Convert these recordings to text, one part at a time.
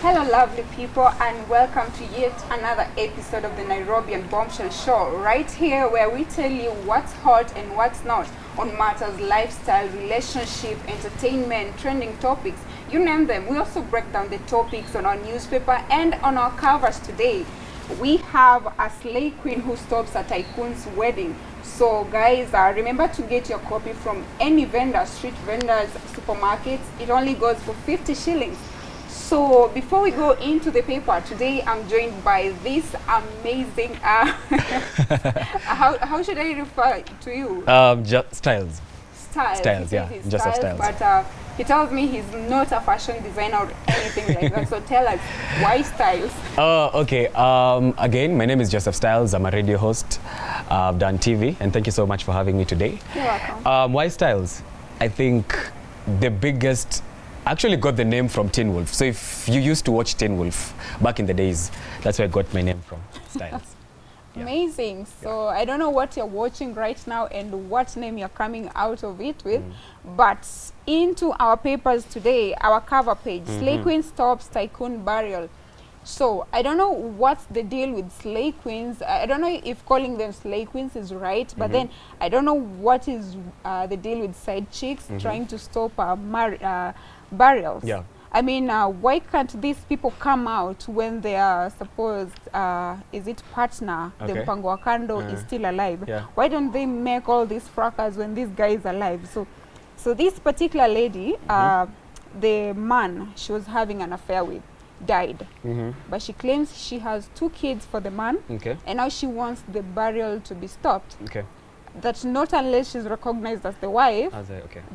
Hello lovely people, and welcome to yet another episode of the NAIROBIAN Bombshell Show, right here where we tell you what's hot and what's not on matters lifestyle, relationship, entertainment, trending topics, you name them. We also break down the topics on our newspaper and on our covers today. We have a slay queen who stops a tycoon's wedding. So guys, remember to get your copy from any vendor, street vendors, supermarkets. It only goes for 50 shillings. So before we go into the paper, today I'm joined by this amazing, how should I refer to you? Styles. Styles, yeah, just Styles. But he tells me he's not a fashion designer or anything like that. So tell us, why Styles? Oh, okay. Again, my name is Joseph Styles. I'm a radio host. I've done TV, and thank you so much for having me today. You're welcome. Why Styles? I think the biggest... I actually got the name from Teen Wolf. So if you used to watch Teen Wolf back in the days, that's where I got my name from, Styles. Yeah. Amazing. So I don't know what you're watching right now and what name you're coming out of it with, but into our papers today, our cover page, Slay Queen stops tycoon burial. So I don't know what's the deal with slay queens. I don't know if calling them slay queens is right, but then I don't know what is the deal with side chicks trying to stop burials. Yeah. I mean, why can't these people come out when their supposed, is it partner, the Mpango Wa Kando, is still alive? Yeah. Why don't they make all these fracas when this guy is alive? So this particular lady, the man she was having an affair with, died, but she claims she has 2 kids for the man, and now she wants the burial to be stopped. That not unless she's recognized as the wife,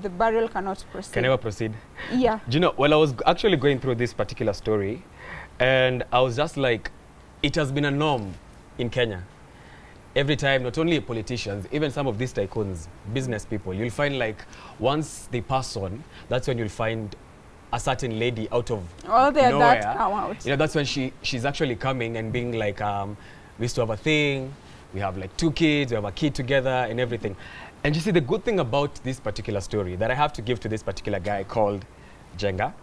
the burial cannot proceed. Can never proceed. Yeah. Do you know, well, I was actually going through this particular story, and I was just like, it has been a norm in Kenya. Every time, not only politicians, even some of these tycoons, business people, you'll find like once they pass on, that's when you'll find a certain lady out of nowhere. Come out. You know, that's when she's actually coming and being like, we used to have a thing, we have like 2 kids, we have a kid together and everything. And you see, the good thing about this particular story that I have to give to this particular guy called Jenga,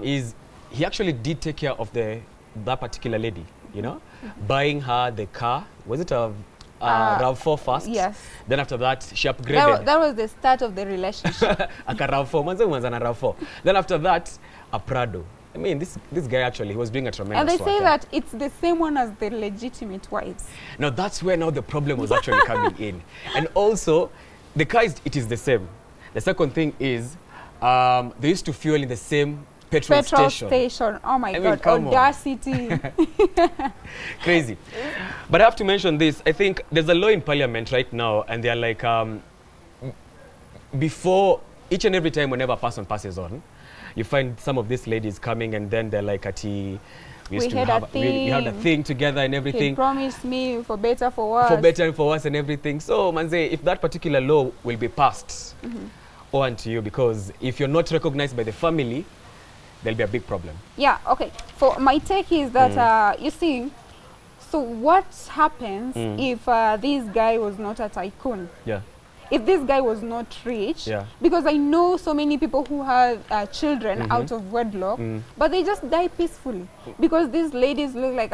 is he actually did take care of that particular lady, you know, buying her the car. Was it a RAV4 first? Yes. Then after that, she upgraded. That was the start of the relationship. A RAV4. Then after that, a Prado. I mean, this guy actually, he was doing a tremendous And they work, say that it's the same one as the legitimate wives. Now that's where now the problem was actually coming in. And also, the car, it is the same. The second thing is, they used to fuel in the same petrol station. Oh my God, come audacity. Crazy. But I have to mention this. I think there's a law in parliament right now, and they're like, before each and every time whenever a person passes on, you find some of these ladies coming, and then they're like, we had a thing together and everything. He promised me for better, for worse. For better and for worse and everything. So, manze, if that particular law will be passed, on to you, because if you're not recognized by the family, there'll be a big problem. Yeah, okay. For my take is that, you see, so what happens if this guy was not a tycoon? Yeah. If this guy was not rich, because I know so many people who have children out of wedlock, but they just die peacefully because these ladies look like,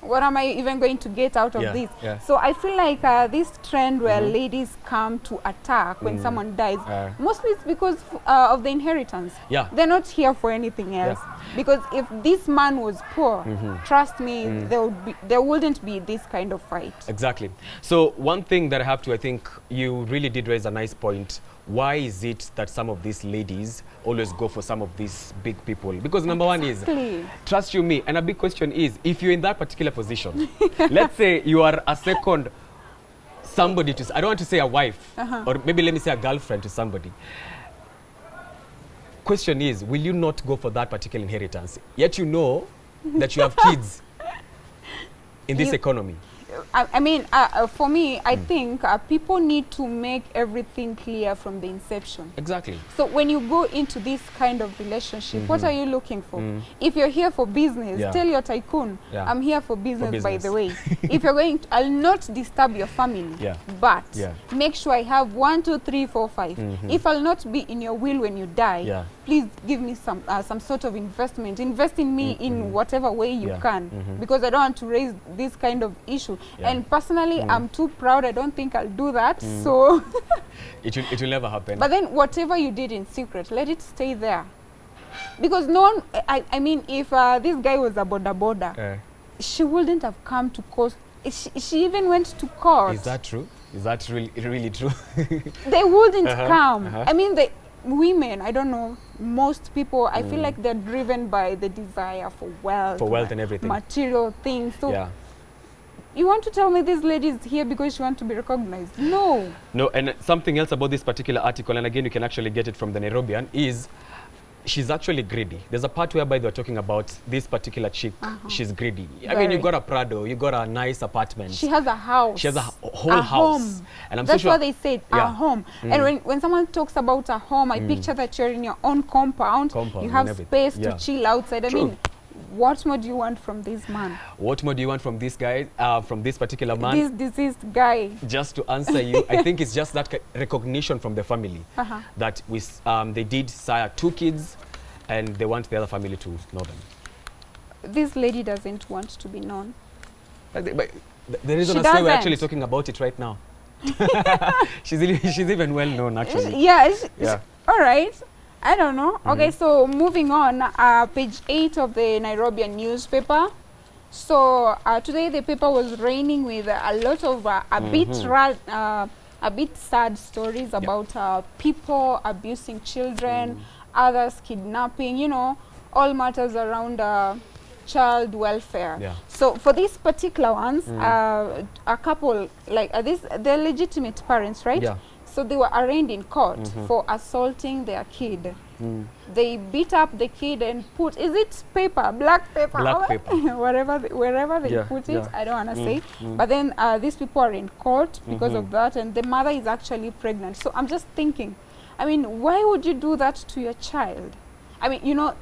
what am I even going to get out of this? Yeah. So I feel like this trend where ladies come to attack when someone dies, mostly it's because of the inheritance. Yeah. They're not here for anything else. Because if this man was poor, trust me, there wouldn't be this kind of fight. Exactly. So one thing that I think you really did raise a nice point. Why is it that some of these ladies always go for some of these big people? Because number one is, trust you me, and a big question is, if you're in that particular position, let's say you are a second somebody to, I don't want to say a wife, or maybe let me say a girlfriend to somebody. Question is, will you not go for that particular inheritance? Yet you know that you have kids in this economy. I mean, for me, I think people need to make everything clear from the inception. Exactly. So when you go into this kind of relationship, what are you looking for? If you're here for business, tell your tycoon, I'm here for business, by the way. If you're going to, I'll not disturb your family, but make sure I have 1, 2, 3, 4, 5. If I'll not be in your will when you die, please give me some sort of investment. Invest in me in whatever way you can, because I don't want to raise this kind of issue. And personally, I'm too proud. I don't think I'll do that. So it will never happen. But then whatever you did in secret, let it stay there. Because no one, I mean, if this guy was a boda, she wouldn't have come to court. She even went to court. Is that true? Is that really true? They wouldn't come. I mean, the women, I don't know, most people, I feel like they're driven by the desire for wealth. For wealth and everything. Material things. So you want to tell me this lady is here because she wants to be recognized? No. No, and something else about this particular article, and again, you can actually get it from the Nairobian, is she's actually greedy. There's a part whereby they're talking about this particular chick. She's greedy. I mean, you got a Prado, you got a nice apartment. She has a house. She has a whole house. Home. And I'm That's so sure what they said, a home. And when someone talks about a home, I picture that you're in your own compound you have space to chill outside. I mean, what more do you want from this man? What more do you want from this guy, from this particular man? This deceased guy. Just to answer you, I think it's just that recognition from the family that they did sire 2 kids and they want the other family to know them. This lady doesn't want to be known. But the reason why we're actually talking about it right now. she's even well known, actually. Yeah. All right. I don't know. Okay, so moving on, page 8 of the Nairobian newspaper. So today the paper was raining with a lot of a bit sad stories about people abusing children, others kidnapping, you know, all matters around child welfare. So for these particular ones, a couple like they're legitimate parents, right? So they were arraigned in court for assaulting their kid. They beat up the kid and put, is it paper, black paper, wherever they put it, I don't want to say. But then these people are in court because of that, and the mother is actually pregnant. So I'm just thinking, I mean, why would you do that to your child? I mean, you know,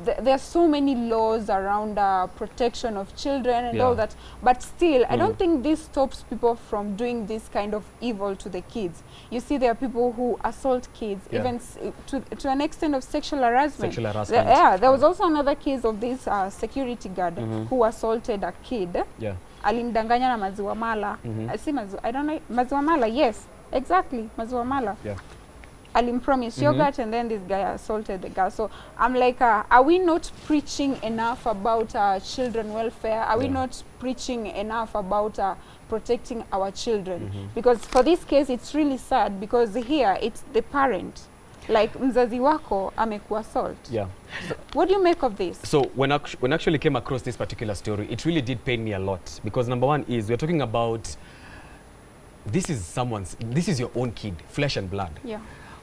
there are so many laws around protection of children and all that, but still, I don't think this stops people from doing this kind of evil to the kids. You see, there are people who assault kids, even to an extent of sexual harassment. There was also another case of this security guard who assaulted a kid. Alimdanganya na maziwa mala. I don't know, maziwa mala, yes, exactly, maziwa mala. Promised yogurt, and then this guy assaulted the girl. So I'm like, are we not preaching enough about children welfare? Are we not preaching enough about protecting our children? Because for this case, it's really sad, because here it's the parent. Like, mzazi wako amekuassault. So what do you make of this? So when I actually came across this particular story, it really did pain me a lot, because number one is we're talking about this is your own kid, flesh and blood.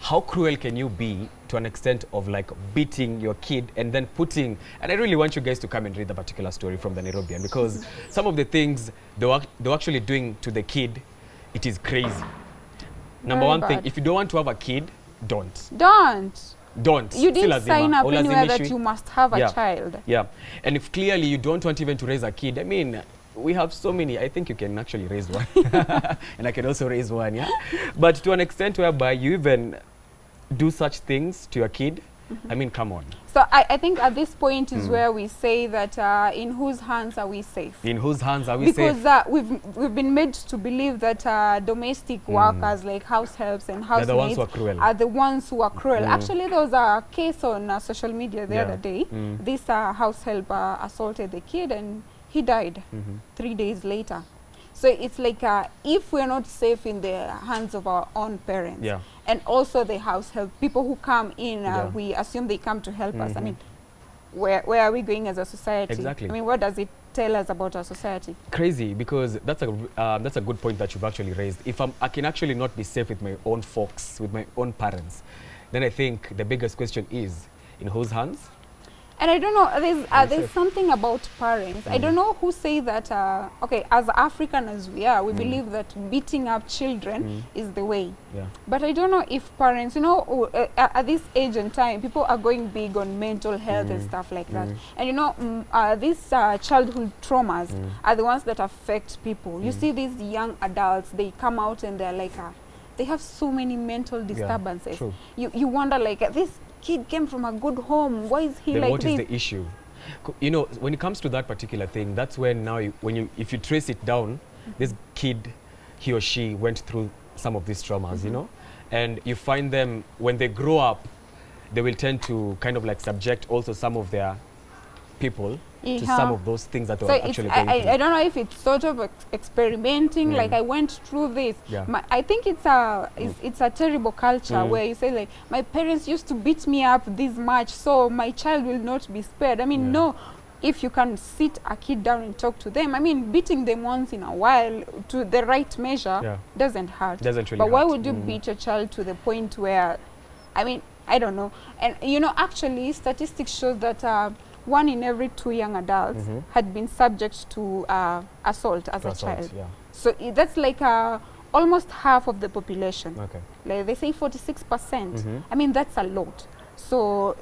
How cruel can you be to an extent of like beating your kid and then putting, and I really want you guys to come and read the particular story from the Nairobian, because some of the things they were actually doing to the kid, it is crazy. Number one thing, if you don't want to have a kid, don't. You didn't sign up anywhere that you must have a child. And if clearly you don't want even to raise a kid, I mean, we have so many. I think you can actually raise one. And I can also raise one, But to an extent whereby you even do such things to your kid, I mean, come on. So I think at this point is where we say that in whose hands are we safe? In whose hands are we safe? Because we've been made to believe that domestic workers like house helps and housemaids are the ones who are cruel. Actually, there was a case on social media the other day. This house help assaulted the kid and he died 3 days later. So it's like if we're not safe in the hands of our own parents, and also the house help, people who come in, we assume they come to help us. I mean, where are we going as a society? Exactly. I mean, what does it tell us about our society? Crazy, because that's a good point that you've actually raised. If I can actually not be safe with my own folks, with my own parents, then I think the biggest question is, in whose hands? And I don't know, there's something about parents. I don't know who say that, okay, as African as we are, we believe that beating up children is the way. But I don't know if parents, you know, at this age and time, people are going big on mental health and stuff like that. And you know, these childhood traumas are the ones that affect people. You see these young adults, they come out and they're like, they have so many mental disturbances. You wonder, like, kid came from a good home. Why is he Then like what is this? the issue? You know, when it comes to that particular thing, that's when now, if you trace it down, this kid, he or she went through some of these traumas, you know, and you find them when they grow up, they will tend to kind of like subject also some of their people to some of those things that they were actually going through. I don't know if it's sort of experimenting, like I went through this. Yeah. I think it's a terrible culture where you say like, my parents used to beat me up this much, so my child will not be spared. I mean, no, if you can sit a kid down and talk to them, I mean, beating them once in a while to the right measure doesn't hurt. Doesn't really but why hurt. would you beat your child to the point where, I mean, I don't know. And you know, actually, statistics show that 1 in every 2 young adults had been subject to assault as a child. Yeah. So that's like almost half of the population. Okay. Like they say 46%. I mean, that's a lot. So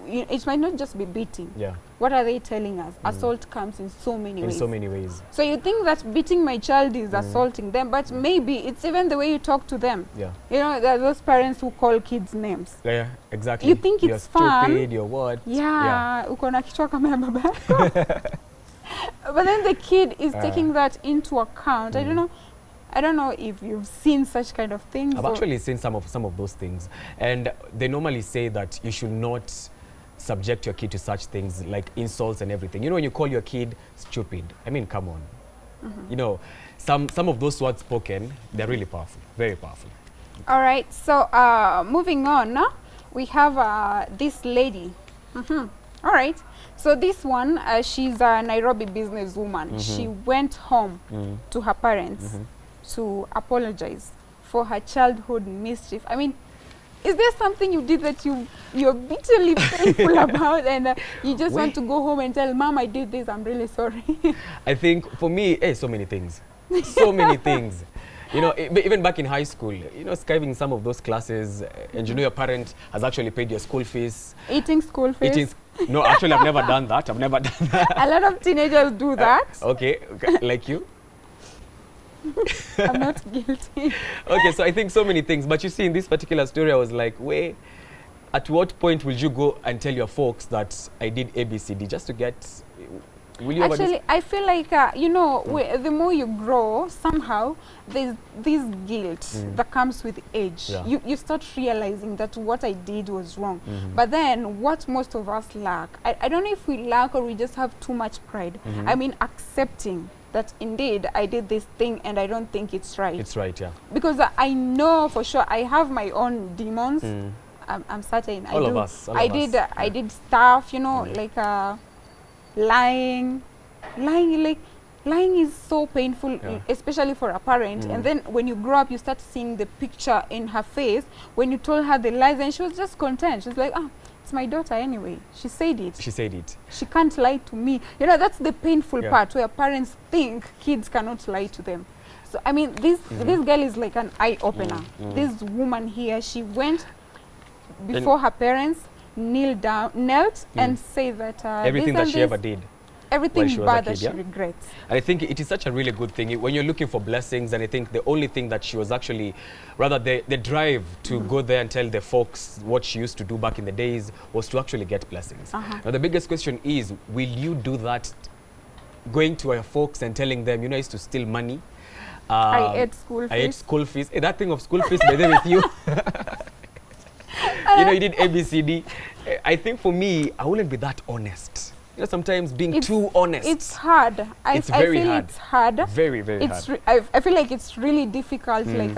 it might not just be beating. Yeah. What are they telling us? Assault comes in so many ways. In so many ways. So you think that beating my child is assaulting them, but maybe it's even the way you talk to them. Yeah. You know, there are those parents who call kids names. Yeah, exactly. You think you're it's fun. Stupid, you're what? Yeah. Uko na kichwa kama ya baba yako. But then the kid is taking that into account. I don't know if you've seen such kind of things. I've actually seen some of those things, and they normally say that you should not subject your kid to such things like insults and everything. You know, when you call your kid stupid, I mean, come on. You know, some of those words spoken, they're really powerful, very powerful. All right, so moving on, we have this lady. All right, so this one, she's a Nairobi businesswoman. She went home to her parents to apologize for her childhood mischief. I mean, is there something you did that you're bitterly painful about, and you just want to go home and tell Mom, I did this, I'm really sorry? I think for me, so many things. So many things. You know, even back in high school, you know, skiving some of those classes, and you know your parent has actually paid your school fees. Eating school fees? No, actually, I've never done that. I've never done that. A lot of teenagers do that. Okay, like you? I'm not guilty. Okay, so I think so many things. But you see, in this particular story, I was like, wait, at what point will you go and tell your folks that I did ABCD just to get... Will you actually, I feel like, you know, the more you grow, somehow, there's this guilt that comes with age. Yeah. You start realizing that what I did was wrong. But then, what most of us lack, I don't know if we lack or we just have too much pride. I mean, accepting that indeed I did this thing and I don't think it's right. It's right, yeah. Because I know for sure I have my own demons. I'm certain. All of us. I did stuff, you know, like lying is so painful, especially for a parent. And then when you grow up, you start seeing the picture in her face when you told her the lies, and she was just content. She was like, it's my daughter anyway. She said it. She said it. She can't lie to me. You know, that's the painful part where parents think kids cannot lie to them. So, I mean, this girl is like an eye-opener. This woman here, she went before her parents, knelt and said that everything that she ever did. Everything bad that she regrets. And I think it is such a really good thing when you're looking for blessings. And I think the only thing that she was actually, rather the drive to go there and tell the folks what she used to do back in the days was to actually get blessings. Now the biggest question is, will you do that going to your folks and telling them, you know, I used to steal money? I ate school fees. I ate school fees. Hey, that thing of school fees, by the way, with you. You know, you did ABCD. I think for me, I wouldn't be that honest. You know, sometimes being too honest. It's hard. I feel it's hard. Very, very hard. I feel like it's really difficult. Like,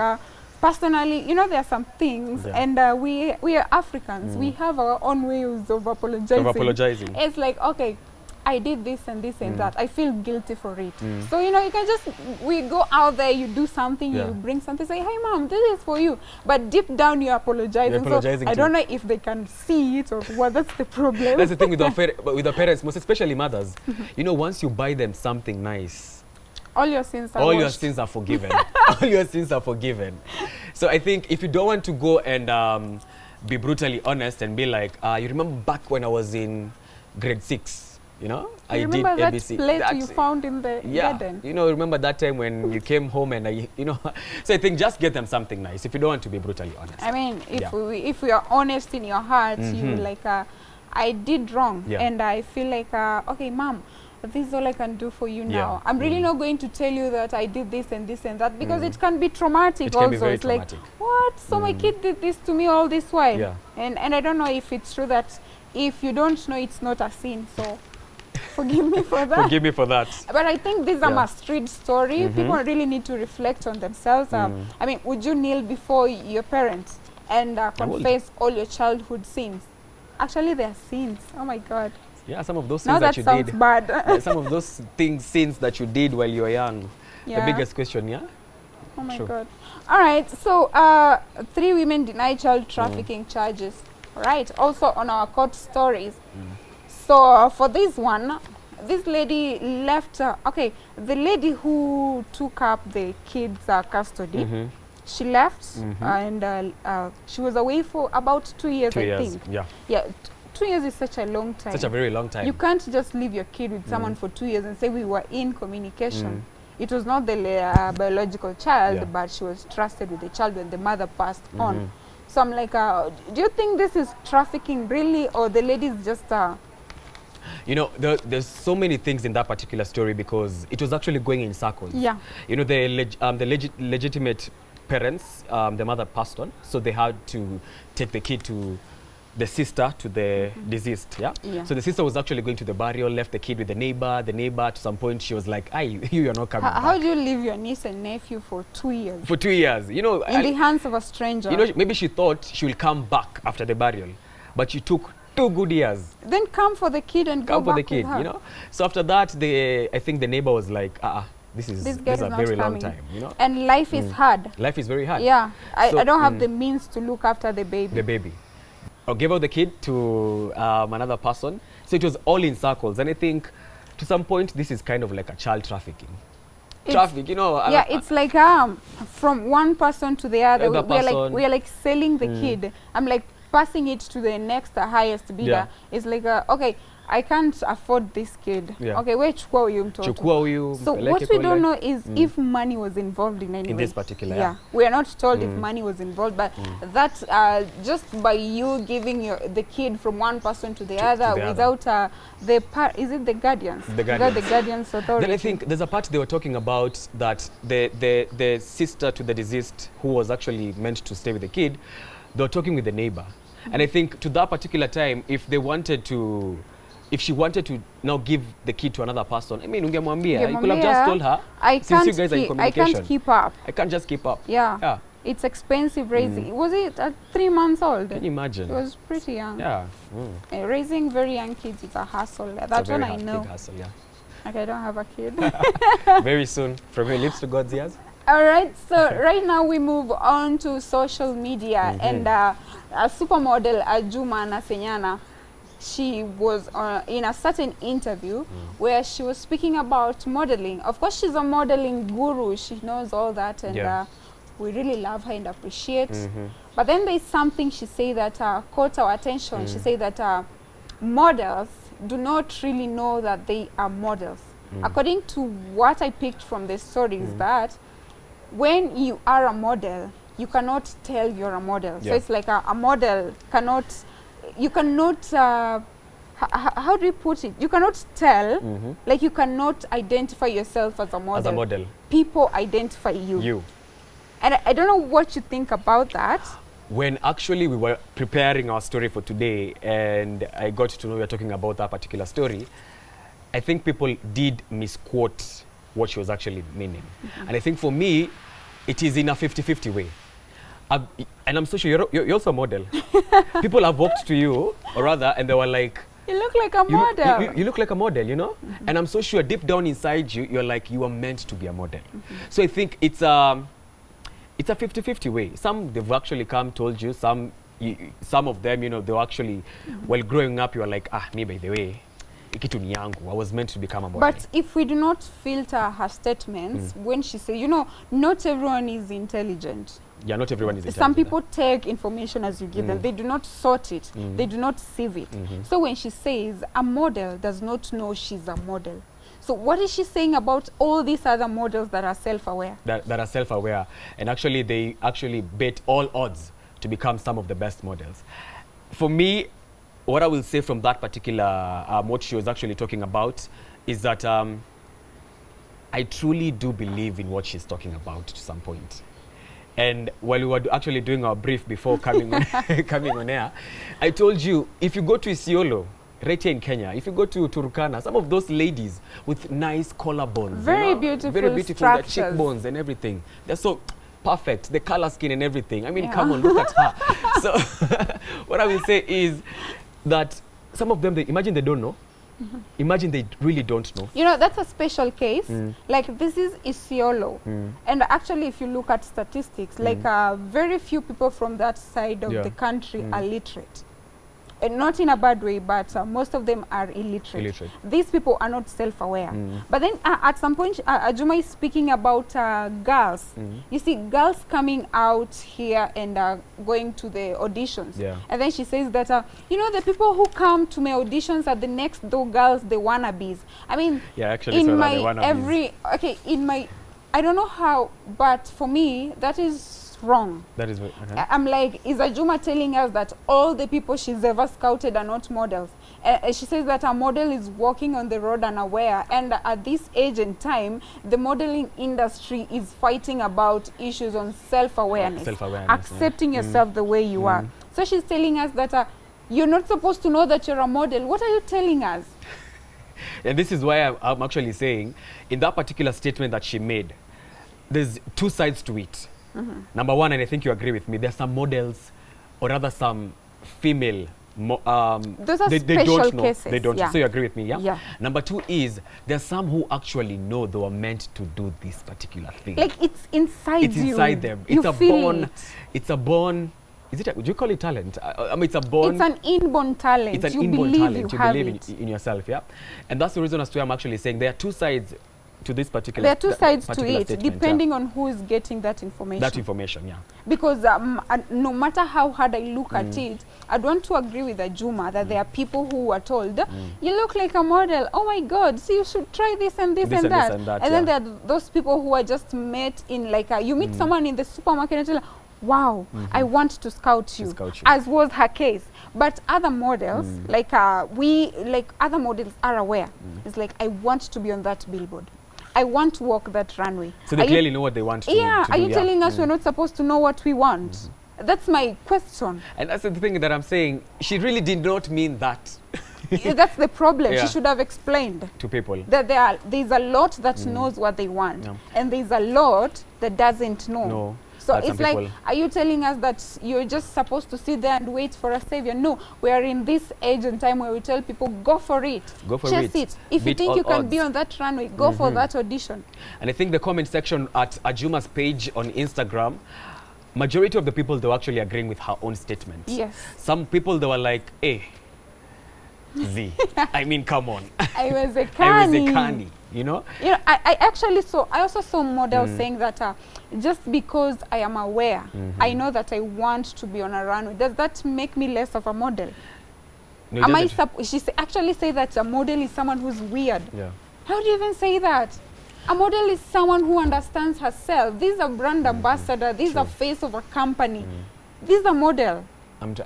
personally, you know, there are some things, and we are Africans. We have our own ways of apologizing. It's like, okay, I did this and this and that. I feel guilty for it. So, you know, you can just, we go out there, you do something, you bring something, say, hey, Mom, this is for you. But deep down, you're apologizing. So I don't know if they can see it or what. That's the problem. That's the thing with the parents, most especially mothers. You know, once you buy them something nice, all your sins are forgiven. All your sins are forgiven. So I think if you don't want to go and be brutally honest and be like, you remember back when I was in grade 6, You know, You I did remember that ABC. plate you found in the garden? You know, remember that time when you came home and you know, so I think just get them something nice if you don't want to be brutally honest. I mean, if we are honest in your heart, you like, I did wrong, and I feel like, okay, mom, this is all I can do for you now. I'm really not going to tell you that I did this and this and that, because it can be traumatic. It can be very it's traumatic. like, what? So my kid did this to me all this while. Yeah. And I don't know if it's true that if you don't know, it's not a sin. So forgive me for that. Forgive me for that. But I think this is a must-read story. People really need to reflect on themselves. I mean, would you kneel before your parents and confess all your childhood sins? Actually, they are sins. Oh my God. Yeah, some of those Now things that that you sounds did. bad. Yeah, some of those sins that you did while you were young. Yeah. The biggest question, yeah? Oh my Sure. God. All right. So 3 women deny child trafficking charges. Right. Also on our court stories. So for this one, this lady left. Okay, the lady who took up the kids' custody, she left, and she was away for about 2 years. 2 I years, think. yeah. Yeah. 2 years is such a long time. Such a very long time. You can't just leave your kid with someone for 2 years and say we were in communication. It was not the biological child, but she was trusted with the child when the mother passed on. So I'm like, do you think this is trafficking really, or the lady's just... You know, there's so many things in that particular story because it was actually going in circles. Yeah. You know, the legitimate parents, the mother passed on, so they had to take the kid to the sister to the deceased, yeah? So the sister was actually going to the burial, left the kid with the neighbor. The neighbor, to some point, she was like, "Aye, you're not coming back." How do you leave your niece and nephew for 2 years? For 2 years, you know. In the hands of a stranger. You know, maybe she thought she will come back after the burial, but she took 2 good years. Then come for the kid and go Come for back the kid, with her. you know. So after that, I think the neighbor was like, this is a very long time, you know. And life is hard. Life is very hard. Yeah, So, I don't have the means to look after the baby. The baby. Or gave out the kid to another person. So it was all in circles. And I think to some point, this is kind of like a child trafficking. Traffic, you know. Yeah, it's like from one person to the other. We are like selling the kid. I'm like passing it to the next highest bidder. It's like, okay, I can't afford this kid. Okay, where chukua huyu mtoto. So what we don't know is if money was involved in any way. In this particular, we are not told if money was involved, but that just by you giving the kid from one person to the other without is it the guardians? Without the guardians authority. Then I think there's a part they were talking about that the sister to the deceased who was actually meant to stay with the kid, they were talking with the neighbor. And I think to that particular time, if she wanted to now give the kid to another person, I mean, ungemwambia, you could have just told her, since you guys are in communication. I can't keep up. I can't just keep up. Yeah. It's expensive raising. Was it at 3 months old? Can you imagine? It was pretty young. Yeah. Raising very young kids is a hassle. That's what I know. Big hassle, yeah. Like, I don't have a kid. Very soon, from your lips to God's ears. All right, so right now we move on to social media, and a supermodel, Juma Nasenyana, she was in a certain interview where she was speaking about modeling. Of course, she's a modeling guru. She knows all that, and we really love her and appreciate. But then there's something she said that caught our attention. She said that models do not really know that they are models. According to what I picked from the story is that when you are a model, you cannot tell you're a model. So it's like a model cannot, you cannot, how do you put it? You cannot tell, like you cannot identify yourself as a model. As a model. People identify you. And I don't know what you think about that. When actually we were preparing our story for today and I got to know we were talking about that particular story, I think people did misquote what she was actually meaning. And I think for me, it is in a 50-50 way. And I'm so sure you're also a model. People have walked to you, or rather, and they were like, you look like a model. You look like a model, you know? And I'm so sure deep down inside you, you're like, you are meant to be a model. So I think it's a 50-50 way. Some, they've actually come, told you, some of them, you know, they were actually, while growing up, you were like, me by the way, I was meant to become a model. But if we do not filter her statements, when she says, you know, not everyone is intelligent. Yeah, not everyone is Some intelligent. people take information as you give them. They do not sort it. They do not sieve it. So when she says a model does not know she's a model, so what is she saying about all these other models that are self-aware? That are self-aware, and actually they actually bet all odds to become some of the best models. For me, what I will say from that particular what she was actually talking about is that I truly do believe in what she's talking about to some point. And while we were actually doing our brief before coming on, coming on air, I told you, if you go to Isiolo, right here in Kenya, if you go to Turkana, some of those ladies with nice collarbones, Very beautiful their structures. cheekbones and everything, they're so perfect, the color skin and everything. I mean, come on, look at her. So what I will say is that some of them, imagine they don't know. Imagine they really don't know. You know, that's a special case. Like, this is Isiolo. And actually, if you look at statistics, like very few people from that side of the country are literate. And not in a bad way, but most of them are illiterate. These people are not self-aware. But then at some point, Ajuma is speaking about girls. You see, girls coming out here and going to the auditions. And then she says that, you know, the people who come to my auditions are the next door girls, the wannabes. I mean, actually, in so my in my, I don't know how, but for me, that is wrong. That is I'm like, is Ajuma telling us that all the people she's ever scouted are not models? She says that a model is walking on the road unaware, and at this age and time, the modeling industry is fighting about issues on self-awareness, accepting yourself the way you are. So she's telling us that you're not supposed to know that you're a model. What are you telling us? And this is why I'm actually saying, in that particular statement that she made, there's two sides to it. Number one, and I think you agree with me, there's some models, or rather some female, those are they special don't know. cases. They don't. So you agree with me, yeah? Yeah. Number two is, there's some who actually know they were meant to do this particular thing. Like, it's inside it's you. inside them. You It's a feel born. it. It's a born. Is it? Would you call it talent? I mean, it's a born. It's an inborn talent. It's an you inborn believe talent. you You have believe it. in yourself, yeah. And that's the reason as to why I'm actually saying there are two sides to this particular. There are two sides to particular it, statement, depending on who is getting that information. that information, yeah. Because no matter how hard I look at it, I'd want to agree with Ajuma that there are people who are told, you look like a model, oh my God, so you should try this and this and that. And then there are those people who are just met in like, you meet someone in the supermarket and tell them, wow, I want to scout you, as was her case. But other models, like other models are aware. It's like, I want to be on that billboard. I want to walk that runway. So they clearly know what they want to do. Yeah, are you telling us we're not supposed to know what we want? That's my question. And that's the thing that I'm saying. She really did not mean that. That's the problem. She should have explained to people that there's a lot that knows what they want, and there's a lot that doesn't know. No. So it's like, are you telling us that you're just supposed to sit there and wait for a savior? No, we are in this age and time where we tell people, go for it. Go for Chase it. If you think you can be on that runway, go for that audition. And I think the comment section at Ajuma's page on Instagram, majority of the people, they were actually agreeing with her own statement. Yes. Some people, they were like, hey, Z, I mean, come on. I was a canny, you know? You know, I also saw models saying that just because I am aware, I know that I want to be on a runway, does that make me less of a model? No, she actually say that a model is someone who's weird. Yeah. How do you even say that? A model is someone who understands herself. This is a brand ambassador. This is a face of a company. This is a model.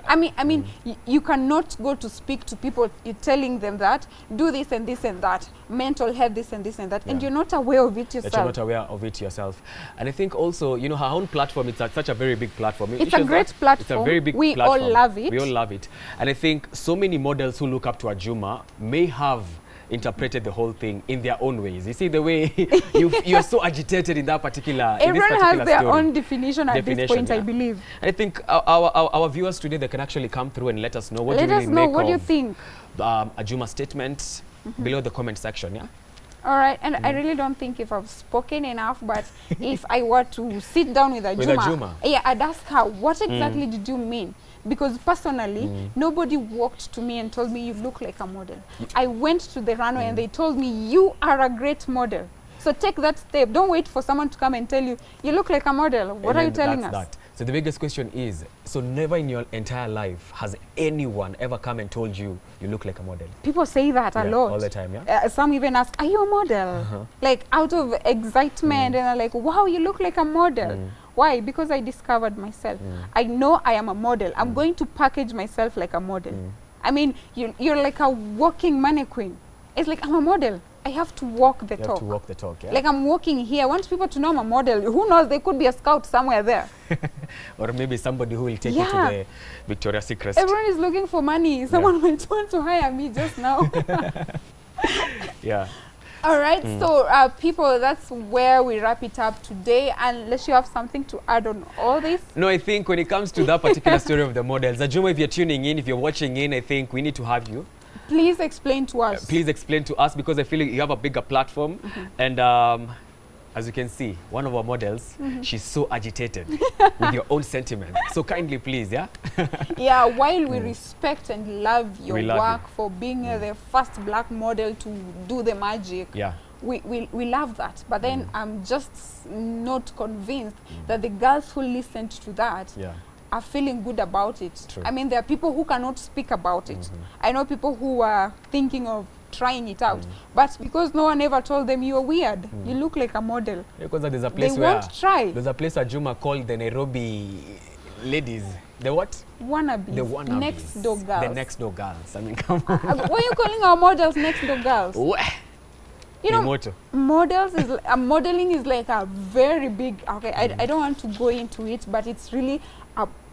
I mean, you cannot go to speak to people, you're telling them that, do this and this and that, mental health, this and this and that, and you're not aware of it yourself. That you're not aware of it yourself. And I think also, you know, her own platform, it's such a very big platform. It's a great platform. It's a very big platform. We all love it. We all love it. And I think so many models who look up to Ajuma may have interpreted the whole thing in their own ways. You see the way you are so agitated in that particular Everyone has their own definition at this point, I believe. I think our viewers today, they can actually come through and let us know what what do you think? Ajuma's statement below the comment section, yeah? All right, and I really don't think if I've spoken enough, but if I were to sit down with Ajuma, yeah, I'd ask her, what exactly did you mean? Because personally, nobody walked to me and told me, you look like a model. I went to the runway and they told me, you are a great model. So take that step. Don't wait for someone to come and tell you, you look like a model. What are you telling us? So the biggest question is, so never in your entire life has anyone ever come and told you you look like a model? People say that a lot. All the time, yeah? Some even ask, are you a model? Like out of excitement, and I'm like, wow, you look like a model. Why? Because I discovered myself. I know I am a model. I'm going to package myself like a model. I mean, you're like a walking mannequin. It's like, I'm a model. I have to walk the talk. You have to walk the talk, yeah. Like I'm walking here. I want people to know I'm a model. Who knows? There could be a scout somewhere there. Or maybe somebody who will take you to the Victoria's Secret. Everyone is looking for money. Someone might want to hire me just now. Yeah. All right. So people, that's where we wrap it up today. Unless you have something to add on all this. No, I think when it comes to that particular story of the models, Ajuma, if you're tuning in, if you're watching in, I think we need to have you. Please explain to us. Please explain to us, because I feel like you have a bigger platform. And as you can see, one of our models, she's so agitated with your own sentiment. So kindly, please, yeah? Yeah, while we respect and love your love work you. for being the first black model to do the magic, Yeah. we love that. But then I'm just not convinced that the girls who listened to that are feeling good about it. True. I mean, there are people who cannot speak about it. I know people who are thinking of trying it out, but because no one ever told them you're weird, you look like a model, Because there's a place they where won't try. there's a place Ajuma called the Nairobi ladies. The what? Wannabes. The wannabes. Next door girls. The next door girls. I mean, come on. Why are you calling our models next door girls? You know, Motto. models is modeling is like a very big. Okay, I don't want to go into it, but it's really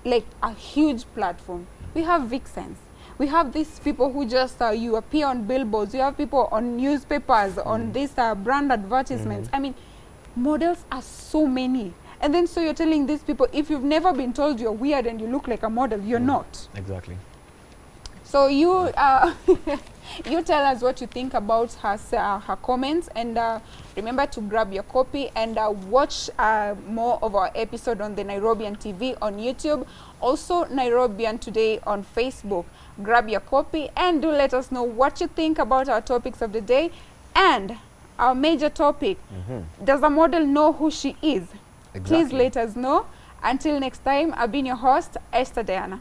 like a huge platform. We have vixens. We have these people who just you appear on billboards. You have people on newspapers, on these brand advertisements. I mean, models are so many. And then so you're telling these people, if you've never been told you're weird and you look like a model, you're not. Exactly. So you you tell us what you think about her comments, and remember to grab your copy and watch more of our episode on the Nairobian TV on YouTube, also Nairobian Today on Facebook. Grab your copy and do let us know what you think about our topics of the day and our major topic. Does a model know who she is? Exactly. Please let us know. Until next time, I've been your host, Esther Diana.